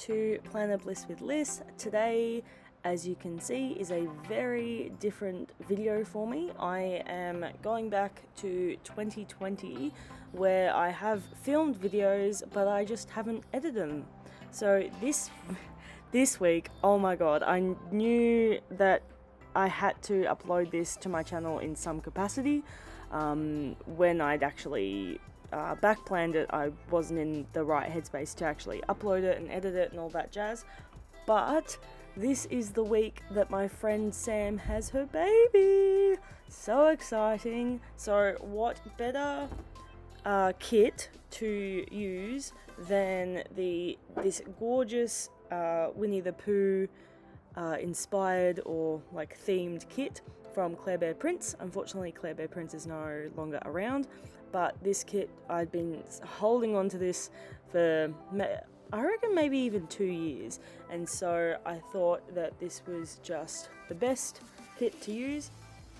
to Plan of Bliss with Lyss. Today, as you can see, is a very different video for me. I am going back to 2020 where I have filmed videos but I just haven't edited them. So this week, oh my god, I knew that I had to upload this to my channel in some capacity. When I'd actually back-planned it, I wasn't in the right headspace to actually upload it and edit it and all that jazz. But this is the week that my friend Sam has her baby. So exciting. So what better kit to use than this gorgeous Winnie the Pooh inspired or like themed kit from Claire Bear Prints. Unfortunately, Claire Bear Prints is no longer around, but this kit, I'd been holding on to this for I reckon maybe even 2 years, and so I thought that this was just the best kit to use,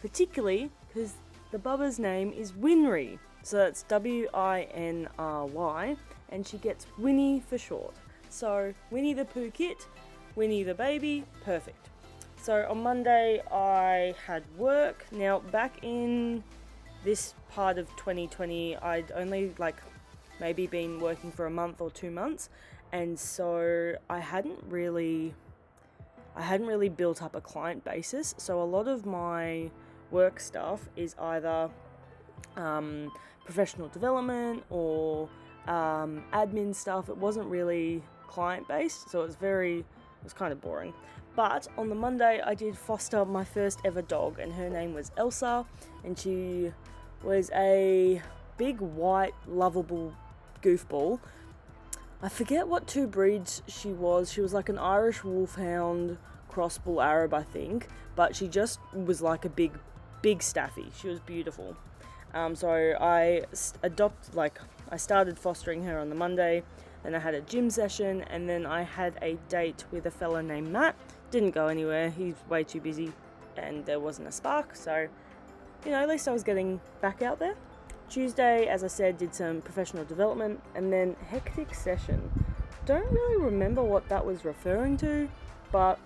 particularly because the bubba's name is Winry, so that's W-I-N-R-Y, and she gets Winnie for short. So Winnie the Pooh kit, Winnie the baby, perfect. So on Monday I had work. Now back in this part of 2020, I'd only maybe been working for a month or 2 months, and so I hadn't really built up a client basis. So a lot of my work stuff is either professional development or admin stuff. It wasn't really client based, so it was kind of boring. But on the Monday I did foster my first ever dog, and her name was Elsa, and she was a big white lovable goofball. I forget what two breeds she was. She was like an Irish Wolfhound cross bull Arab, I think, but she just was like a big staffy. She was beautiful. So I started fostering her on the Monday, then I had a gym session, and then I had a date with a fella named Matt. Didn't go anywhere, he's way too busy, and there wasn't a spark, so, at least I was getting back out there. Tuesday, as I said, did some professional development, and then hectic session. Don't really remember what that was referring to, but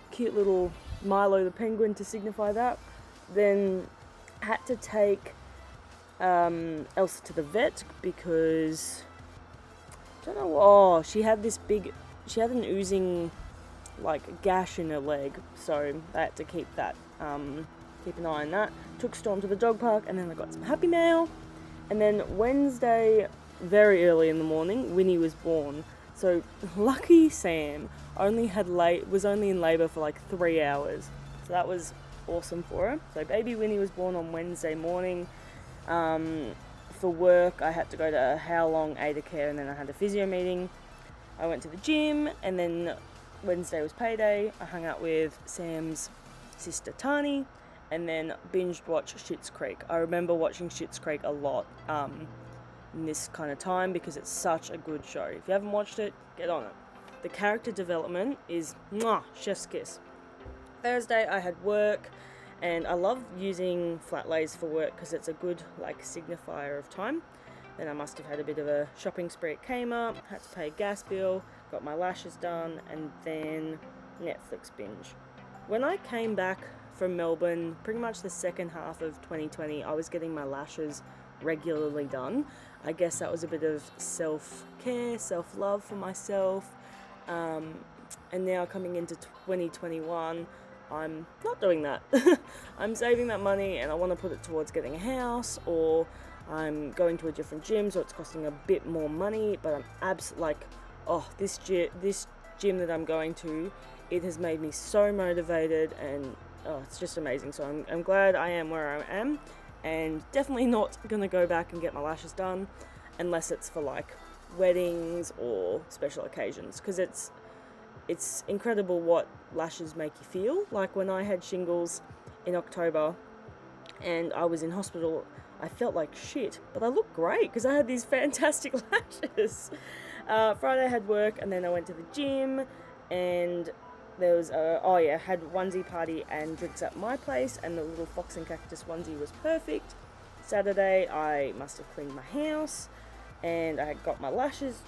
cute little Milo the penguin to signify that. Then had to take Elsa to the vet because she had an oozing gash in her leg, so I had to keep an eye on that. Took Storm to the dog park, and then I got some happy mail. And then Wednesday, very early in the morning, Winnie was born. So lucky Sam was only in labour for 3 hours, so that was awesome for her. So baby Winnie was born on Wednesday morning. For work, I had to go to How Long Ada Care, and then I had a physio meeting. I went to the gym, and then Wednesday was payday. I hung out with Sam's sister Tani, and then binged watched Schitt's Creek. I remember watching Schitt's Creek a lot in this kind of time because it's such a good show. If you haven't watched it, get on it. The character development is chef's kiss. Thursday I had work, and I love using flat lays for work because it's a good signifier of time. Then I must have had a bit of a shopping spree at Kmart, had to pay a gas bill, got my lashes done, and then Netflix binge. When I came back from Melbourne, pretty much the second half of 2020, I was getting my lashes regularly done. I guess that was a bit of self-care, self-love for myself. And now coming into 2021, I'm not doing that. I'm saving that money, and I want to put it towards getting a house, or I'm going to a different gym, so it's costing a bit more money, but I'm this gym that I'm going to, it has made me so motivated, and it's just amazing. So I'm glad I am where I am, and definitely not going to go back and get my lashes done unless it's for weddings or special occasions, because it's incredible what lashes make you feel. Like when I had shingles in October and I was in hospital, I felt like shit, but I looked great because I had these fantastic lashes. Friday I had work, and then I went to the gym, and there was had onesie party and drinks at my place, and the little Fox and Cactus onesie was perfect. Saturday I must have cleaned my house, and I had got my lashes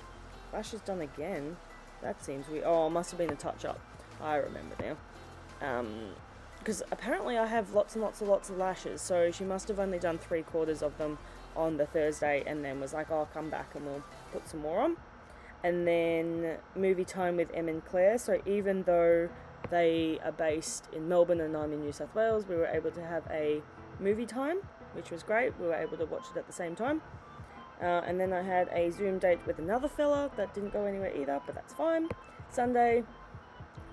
done again. That seems weird. Oh, it must have been a touch-up. I remember now. Because apparently I have lots of lashes, so she must have only done 3/4 of them on the Thursday, and then was like, oh, I'll come back and we'll put some more on. And then movie time with Em and Claire. So even though they are based in Melbourne and I'm in New South Wales, we were able to have a movie time, which was great. We were able to watch it at the same time. And then I had a Zoom date with another fella that didn't go anywhere either, but that's fine. Sunday,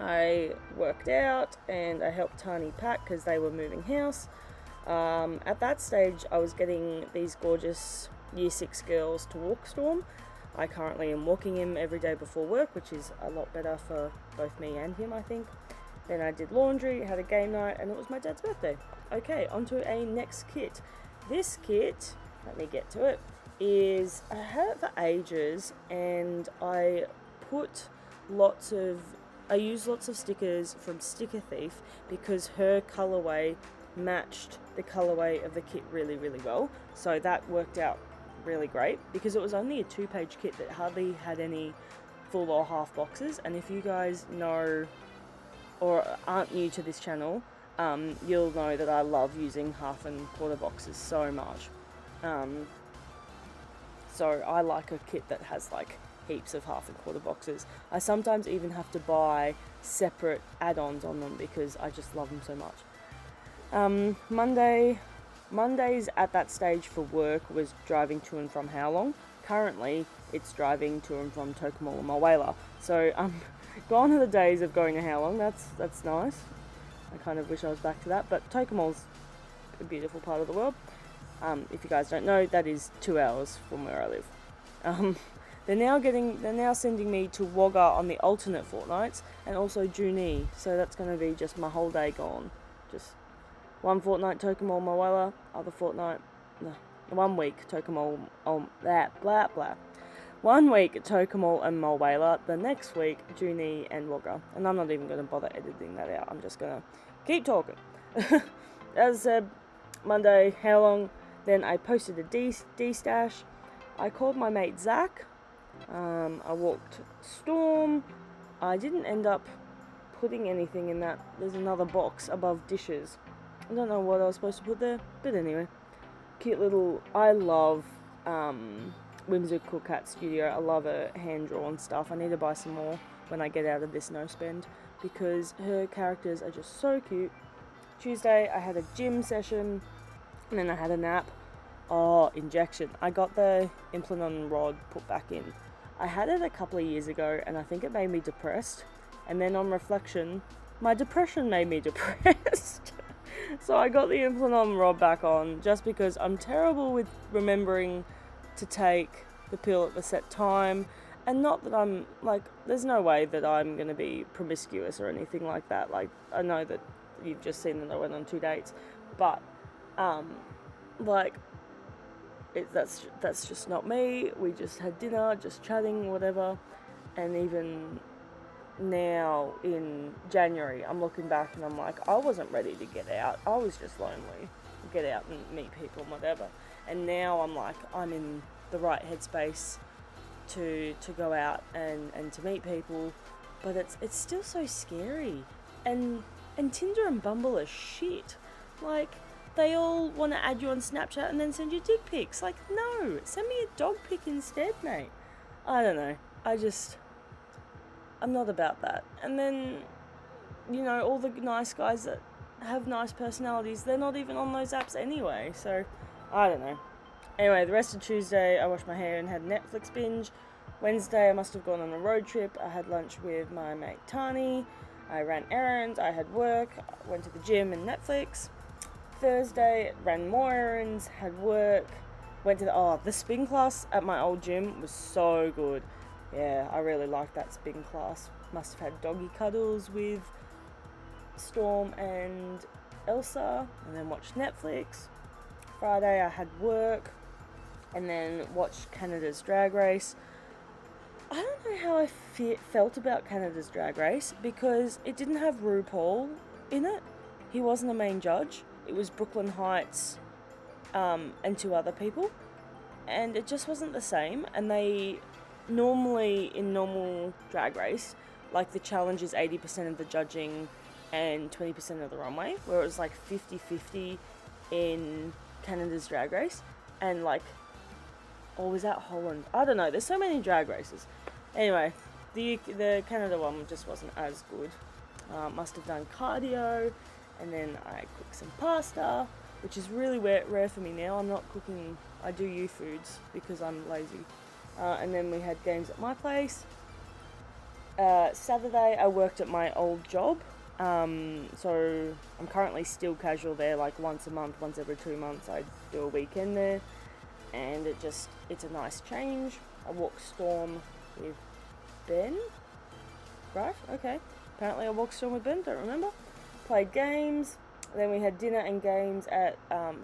I worked out and I helped Tani pack because they were moving house. At that stage, I was getting these gorgeous Year 6 girls to walk Storm. I currently am walking him every day before work, which is a lot better for both me and him, I think. Then I did laundry, had a game night, and it was my dad's birthday. Okay, onto a next kit. This kit, let me get to it, I had it for ages, and I used lots of stickers from Sticker Thief because her colourway matched the colourway of the kit really, really well. So that worked out really great because it was only a 2-page kit that hardly had any full or half boxes. And if you guys know or aren't new to this channel, you'll know that I love using half and quarter boxes so much. So I like a kit that has like heaps of half and quarter boxes. I sometimes even have to buy separate add-ons on them because I just love them so much. Mondays at that stage for work was driving to and from How Long. Currently, it's driving to and from Tokemall and Mulwala. So gone are the days of going to How Long. That's nice. I kind of wish I was back to that. But Tokemall's a beautiful part of the world. If you guys don't know, that is 2 hours from where I live. They're now sending me to Wagga on the alternate fortnights and also Junee. So that's going to be just my whole day gone. Just one fortnight Tokemall Mulwala, other fortnight, 1 week Tokemall, blah. 1 week Tokemall and Mulwala, the next week Junee and Wagga. And I'm not even going to bother editing that out. I'm just going to keep talking. As I said, Monday, How Long? Then I posted a D-stash. I called my mate Zach. I walked Storm. I didn't end up putting anything in that. There's another box above dishes. I don't know what I was supposed to put there, but anyway. Cute little... I love Whimsical Cat Studio. I love her hand-drawn stuff. I need to buy some more when I get out of this no spend because her characters are just so cute. Tuesday, I had a gym session, and then I had a nap. Oh, injection. I got the implant rod put back in. I had it a couple of years ago, and I think it made me depressed. And then on reflection, my depression made me depressed. So I got the implant rod back on, just because I'm terrible with remembering to take the pill at the set time. And not that I'm, like, there's no way that I'm going to be promiscuous or anything like that. Like, I know that you've just seen that I went on 2 dates, but that's just not me. We just had dinner, just chatting, whatever. And even now in January, I'm looking back and I'm like, I wasn't ready to get out. I was just lonely. Get out and meet people and whatever. And now I'm like, I'm in the right headspace to go out and to meet people. But it's still so scary. And Tinder and Bumble are shit. Like, they all want to add you on Snapchat and then send you dick pics. Like, no, send me a dog pic instead, mate. I don't know. I'm not about that. And then, you know, all the nice guys that have nice personalities, they're not even on those apps anyway. So, I don't know. Anyway, the rest of Tuesday, I washed my hair and had a Netflix binge. Wednesday, I must have gone on a road trip. I had lunch with my mate Tani. I ran errands. I had work. I went to the gym and Netflix. Thursday, ran more errands, had work, went to the spin class at my old gym was so good. Yeah, I really liked that spin class. Must have had doggy cuddles with Storm and Elsa, and then watched Netflix. Friday, I had work, and then watched Canada's Drag Race. I don't know how I felt about Canada's Drag Race, because it didn't have RuPaul in it. He wasn't a main judge. It was Brooklyn Heights and 2 other people. And it just wasn't the same. And they normally in normal Drag Race, like the challenge is 80% of the judging and 20% of the runway, where it was like 50-50 in Canada's Drag Race, and like, or was that Holland? I don't know, there's so many drag races. Anyway, the Canada one just wasn't as good. Must have done cardio, and then I cooked some pasta, which is really rare for me now. I'm not cooking, I do you foods because I'm lazy. And then we had games at my place. Saturday I worked at my old job, so I'm currently still casual there, like once a month, once every 2 months I do a weekend there, and it's a nice change. I walked Storm with Ben, right? Okay, apparently I walked Storm with Ben, don't remember. Played games, then we had dinner and games at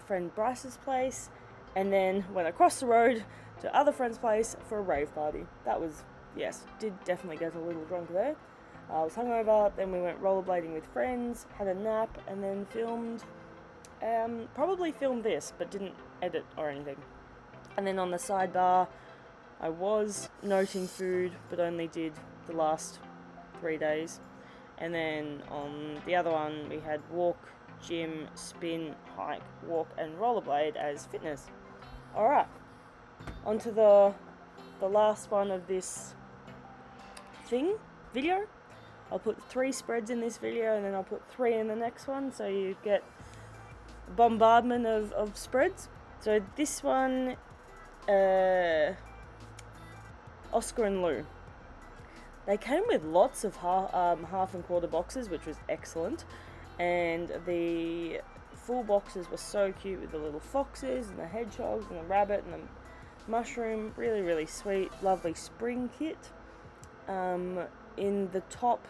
friend Bryce's place, and then went across the road to other friend's place for a rave party. That was, yes, did definitely get a little drunk there. I was hungover, then we went rollerblading with friends, had a nap, and then filmed, probably filmed this, but didn't edit or anything. And then on the sidebar, I was noting food, but only did the last 3 days. And then on the other one, we had walk, gym, spin, hike, walk, and rollerblade as fitness. Alright, on to the last one of this video. I'll put 3 spreads in this video, and then I'll put 3 in the next one, so you get a bombardment of spreads. So this one, Oscar and Lou. They came with lots of half and quarter boxes, which was excellent, and the full boxes were so cute with the little foxes and the hedgehogs and the rabbit and the mushroom. Really, really sweet, lovely spring kit. In the top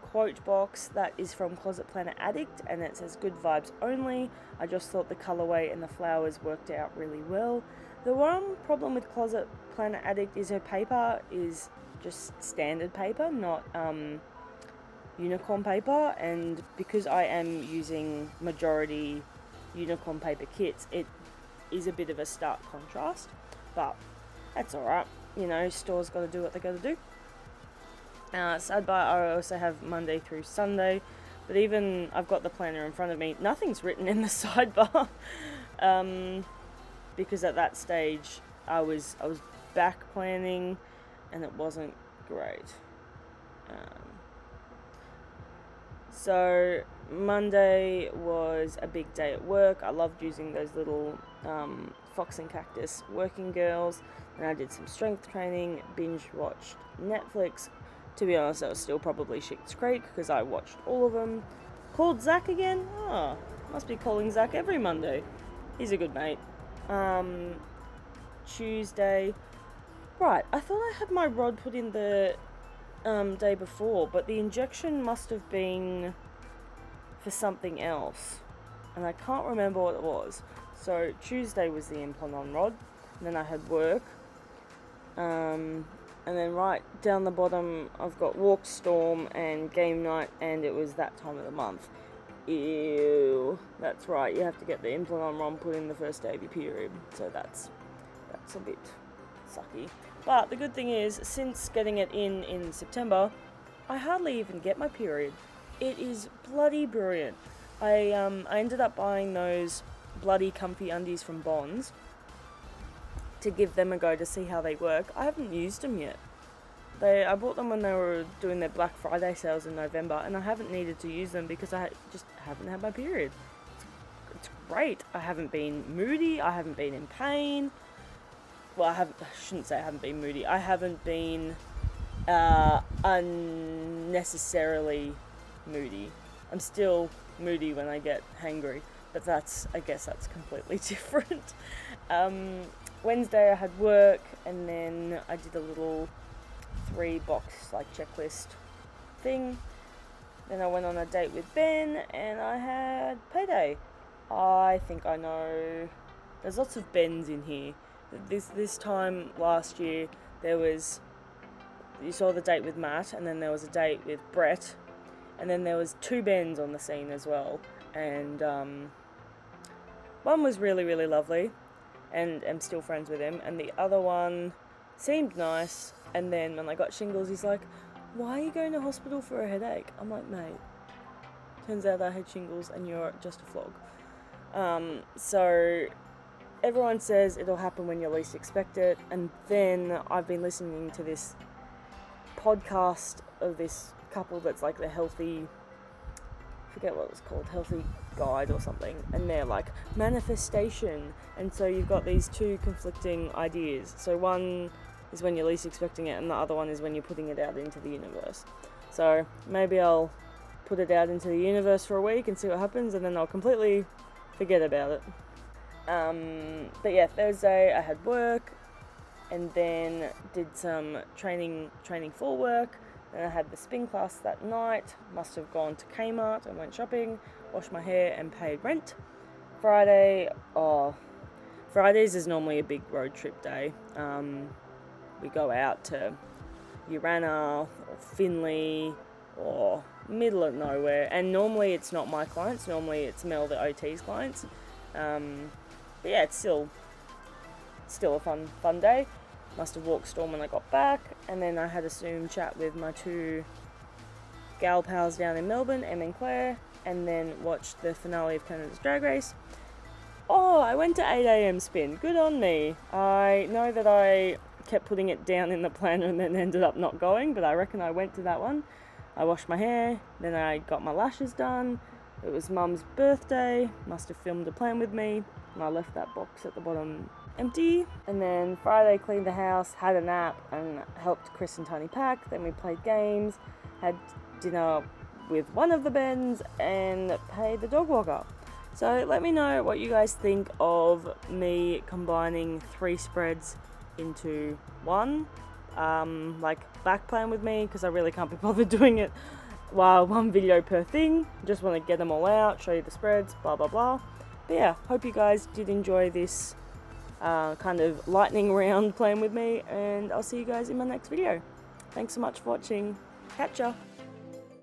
quote box, that is from Closet Planner Addict, and it says good vibes only. I just thought the colorway and the flowers worked out really well. The one problem with Closet Planner Addict is her paper is just standard paper, not unicorn paper, and because I am using majority unicorn paper kits, it is a bit of a stark contrast, but that's alright, you know, stores gotta do what they gotta do. Sidebar, I also have Monday through Sunday, but even I've got the planner in front of me, nothing's written in the sidebar, because at that stage I was back planning and it wasn't great. So Monday was a big day at work. I loved using those little Fox and Cactus working girls, and I did some strength training, binge watched Netflix. To be honest, that was still probably Schitt's Creek because I watched all of them. Called Zach again? Oh, must be calling Zach every Monday. He's a good mate. Tuesday. Right, I thought I had my rod put in the day before, but the injection must have been for something else, and I can't remember what it was. So Tuesday was the implant-on rod, and then I had work, and then right down the bottom I've got walk, storm, and game night, and it was that time of the month. Ew, that's right, you have to get the implant-on rod put in the first day of your period, so that's a bit sucky. But the good thing is, since getting it in September, I hardly even get my period. It is bloody brilliant. I ended up buying those bloody comfy undies from Bonds to give them a go to see how they work. I haven't used them yet. I bought them when they were doing their Black Friday sales in November, and I haven't needed to use them because I just haven't had my period. It's great. I haven't been moody. I haven't been in pain. Well, I shouldn't say I haven't been moody. I haven't been unnecessarily moody. I'm still moody when I get hangry, but I guess that's completely different. Wednesday I had work, and then I did a little 3-box like checklist thing. Then I went on a date with Ben, and I had payday. I think I know. There's lots of Bens in here. This time last year, you saw the date with Matt, and then there was a date with Brett, and then there was 2 Bens on the scene as well, and one was really, really lovely, and I'm still friends with him, and the other one, seemed nice, and then when I got shingles, he's like, why are you going to hospital for a headache? I'm like, mate, turns out I had shingles and you're just a flog. So everyone says it'll happen when you least expect it, and then I've been listening to this podcast of this couple that's like the healthy, forget what it was called, healthy guide or something, and they're like manifestation, and so you've got these two conflicting ideas. So one is when you're least expecting it, and the other one is when you're putting it out into the universe. So maybe I'll put it out into the universe for a week and see what happens, and then I'll completely forget about it. But yeah, Thursday I had work, and then did some training for work. Then I had the spin class that night. Must have gone to Kmart and went shopping, washed my hair and paid rent. Fridays is normally a big road trip day. We go out to Urana or Finley or middle of nowhere, and normally it's not my clients, normally it's Mel, the OT's clients. But yeah, it's still a fun day. Must have walked Storm when I got back, and then I had a Zoom chat with my two gal pals down in Melbourne, Em and Claire, and then watched the finale of Canada's Drag Race. Oh, I went to 8 a.m. spin. Good on me. I know that I kept putting it down in the planner and then ended up not going, but I reckon I went to that one. I washed my hair, then I got my lashes done. It was Mum's birthday, must have filmed a plan with me, and I left that box at the bottom empty. And then Friday cleaned the house, had a nap, and helped Chris and Tony pack. Then we played games, had dinner with one of the Bens, and paid the dog walker. So let me know what you guys think of me combining 3 spreads into one. Like back plan with me, because I really can't be bothered doing it while one video per thing. Just want to get them all out, show you the spreads, blah blah blah. But yeah, hope you guys did enjoy this kind of lightning round plan with me, and I'll see you guys in my next video. Thanks so much for watching. Catch ya!